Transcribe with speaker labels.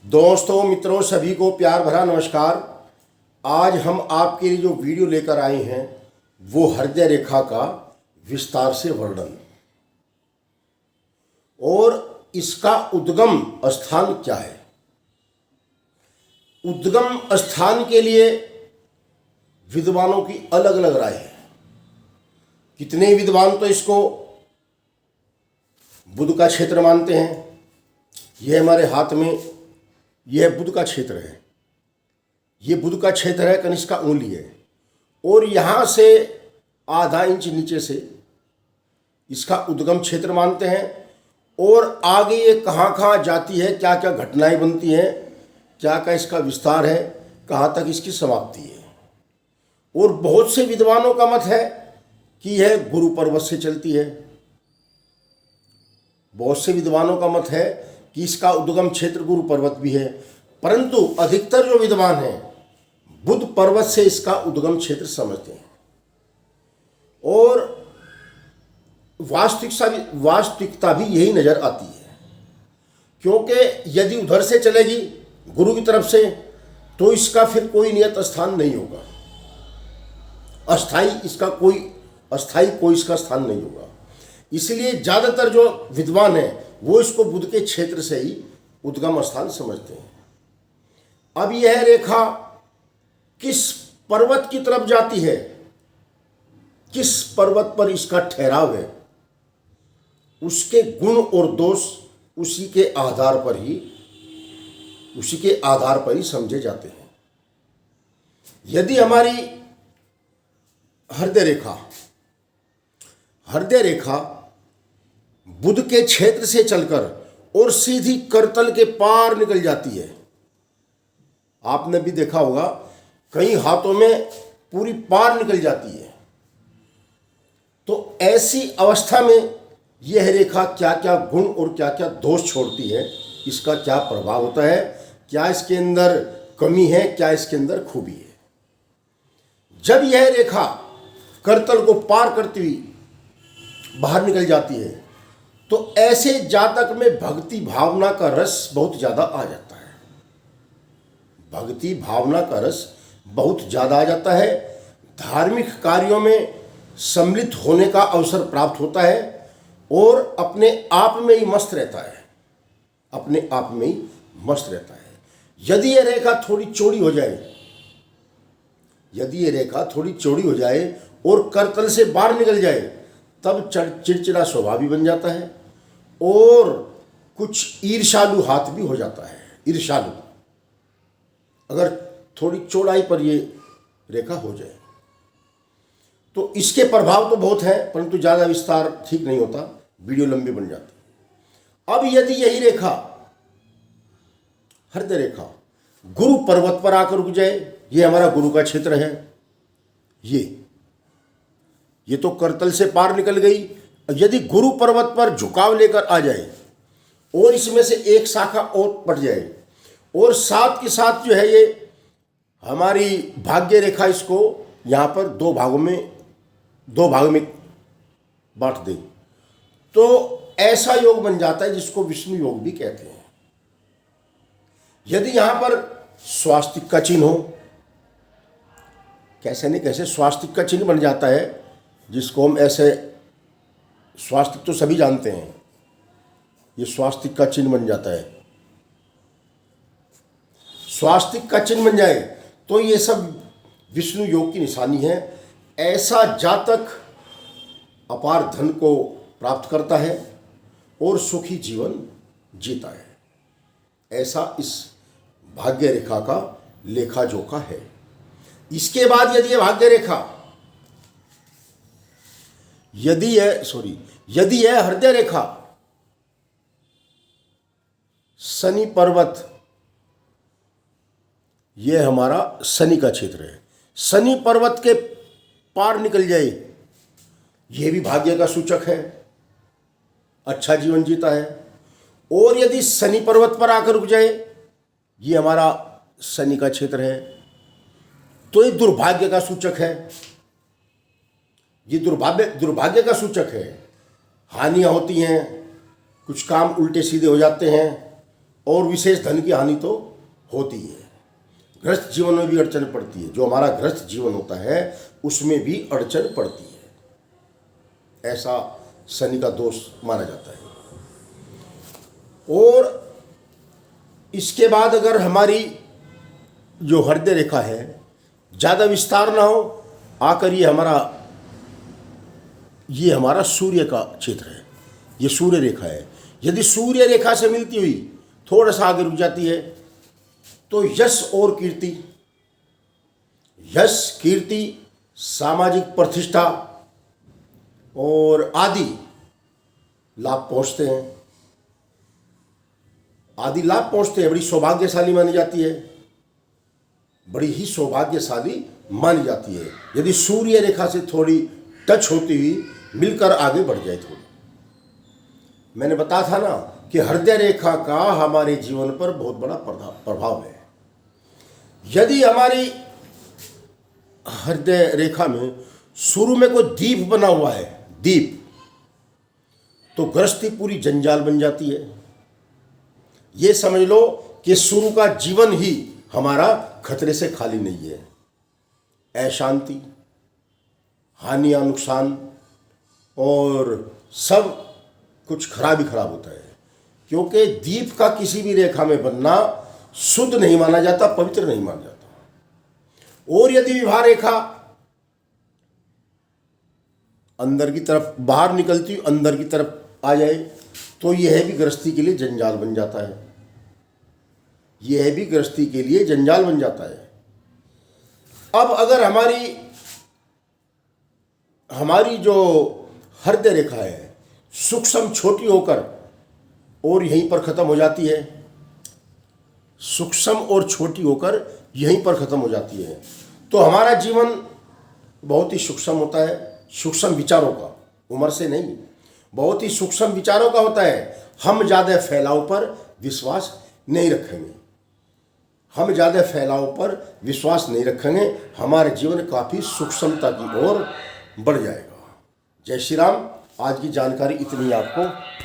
Speaker 1: दोस्तों, मित्रों, सभी को प्यार भरा नमस्कार। आज हम आपके लिए जो वीडियो लेकर आए हैं वो हृदय रेखा का विस्तार से वर्णन और इसका उद्गम स्थान क्या है। उद्गम स्थान के लिए विद्वानों की अलग अलग राय है। कितने विद्वान तो इसको बुध का क्षेत्र मानते हैं। यह हमारे हाथ में यह बुध का क्षेत्र है। ये बुध का क्षेत्र है, कनिष्क का उंगली है और यहाँ से आधा इंच नीचे से इसका उद्गम क्षेत्र मानते हैं। और आगे ये कहाँ कहाँ जाती है, क्या क्या घटनाएं बनती हैं, क्या क्या इसका विस्तार है, कहाँ तक इसकी समाप्ति है। और बहुत से विद्वानों का मत है कि यह गुरु पर्वत से चलती है। बहुत से विद्वानों का मत है कि इसका उद्गम क्षेत्र गुरु पर्वत भी है, परंतु अधिकतर जो विद्वान हैं बुध पर्वत से इसका उद्गम क्षेत्र समझते हैं। और वास्तविकता भी यही नजर आती है, क्योंकि यदि उधर से चलेगी गुरु की तरफ से तो इसका फिर कोई नियत स्थान नहीं होगा, अस्थाई कोई इसका स्थान नहीं होगा। इसलिए ज़्यादातर जो विद्वान हैं वो इसको बुध के क्षेत्र से ही उद्गम स्थान समझते हैं। अब यह रेखा किस पर्वत की तरफ जाती है, किस पर्वत पर इसका ठहराव है, उसके गुण और दोष उसी के आधार पर ही समझे जाते हैं। यदि हमारी हृदय रेखा बुध के क्षेत्र से चलकर और सीधी करतल के पार निकल जाती है, आपने भी देखा होगा कई हाथों में पूरी पार निकल जाती है, तो ऐसी अवस्था में यह रेखा क्या क्या गुण और क्या क्या दोष छोड़ती है, इसका क्या प्रभाव होता है, क्या इसके अंदर कमी है, क्या इसके अंदर खूबी है। जब यह रेखा करतल को पार करती हुई बाहर निकल जाती है तो ऐसे जातक में भक्ति भावना का रस बहुत ज़्यादा आ जाता है। भक्ति भावना का रस बहुत ज़्यादा आ जाता है। धार्मिक कार्यों में सम्मिलित होने का अवसर प्राप्त होता है और अपने आप में ही मस्त रहता है, यदि यह रेखा थोड़ी चौड़ी हो जाए और करतल से बाहर निकल जाए तब चिड़चिड़ा स्वभाव भी बन जाता है और कुछ ईर्ष्यालु हाथ भी हो जाता है। ईर्ष्यालु अगर थोड़ी चौड़ाई पर ये रेखा हो जाए तो इसके प्रभाव तो बहुत है, परंतु ज़्यादा विस्तार ठीक नहीं होता, वीडियो लंबी बन जाती है। अब यदि यही रेखा हृदय रेखा गुरु पर्वत पर आकर रुक जाए, ये हमारा गुरु का क्षेत्र है, ये तो करतल से पार निकल गई। यदि गुरु पर्वत पर झुकाव लेकर आ जाए और इसमें से एक शाखा और पड़ जाए और साथ के साथ जो है ये हमारी भाग्य रेखा इसको यहाँ पर दो भागों में बांट दे तो ऐसा योग बन जाता है जिसको विष्णु योग भी कहते हैं। यदि यहाँ पर स्वास्तिक का चिन्ह हो, कैसे नहीं कैसे स्वास्तिक का चिन्ह बन जाता है, जिसको हम ऐसे स्वास्तिक तो सभी जानते हैं, ये स्वास्तिक का चिन्ह बन जाता है। स्वास्तिक का चिन्ह बन जाए तो ये सब विष्णु योग की निशानी है। ऐसा जातक अपार धन को प्राप्त करता है और सुखी जीवन जीता है। ऐसा इस भाग्य रेखा का लेखा जोखा है। इसके बाद यदि यह हृदय रेखा शनि पर्वत, यह हमारा शनि का क्षेत्र है, शनि पर्वत के पार निकल जाए, यह भी भाग्य का सूचक है, अच्छा जीवन जीता है। और यदि शनि पर्वत पर आकर रुक जाए, ये हमारा शनि का क्षेत्र है, तो ये दुर्भाग्य का सूचक है, ये दुर्भाग्य का सूचक है। हानियाँ होती हैं, कुछ काम उल्टे सीधे हो जाते हैं और विशेष धन की हानि तो होती है। गृहस्थ जीवन में भी अड़चन पड़ती है। जो हमारा गृहस्थ जीवन होता है उसमें भी अड़चन पड़ती है, ऐसा शनि का दोष माना जाता है। और इसके बाद अगर हमारी जो हृदय रेखा है ज़्यादा विस्तार ना हो, आकर ये हमारा सूर्य का क्षेत्र है, ये सूर्य रेखा है। यदि सूर्य रेखा से मिलती हुई थोड़ा सा आगे रुक जाती है तो यश और कीर्ति, सामाजिक प्रतिष्ठा और आदि लाभ पहुंचते हैं, बड़ी सौभाग्यशाली मानी जाती है, बड़ी ही सौभाग्यशाली मानी जाती है यदि सूर्य रेखा से थोड़ी टच होती हुई मिलकर आगे बढ़ जाए थोड़ी। मैंने बताया था ना कि हृदय रेखा का हमारे जीवन पर बहुत बड़ा प्रभाव है। यदि हमारी हृदय रेखा में शुरू में कोई दीप बना हुआ है, तो गृहस्थी पूरी जंजाल बन जाती है। ये समझ लो कि शुरू का जीवन ही हमारा खतरे से खाली नहीं है। अशांति, हानि या नुकसान और सब कुछ खराब ही खराब होता है, क्योंकि दीप का किसी भी रेखा में बनना शुद्ध नहीं माना जाता, पवित्र नहीं माना जाता। और यदि विवाह रेखा अंदर की तरफ बाहर निकलती अंदर की तरफ आ जाए तो यह भी गृहस्थी के लिए जंजाल बन जाता है, अब अगर हमारी जो हृदय रेखा है सूक्ष्म छोटी होकर और यहीं पर ख़त्म हो जाती है, तो हमारा जीवन बहुत ही सूक्ष्म होता है। सूक्ष्म विचारों का, उम्र से नहीं, बहुत ही सूक्ष्म विचारों का होता है। हम ज़्यादा फैलाव पर विश्वास नहीं रखेंगे, हमारा जीवन काफ़ी सूक्ष्मता की ओर बढ़ जाएगा। जय श्री राम। आज की जानकारी इतनी आपको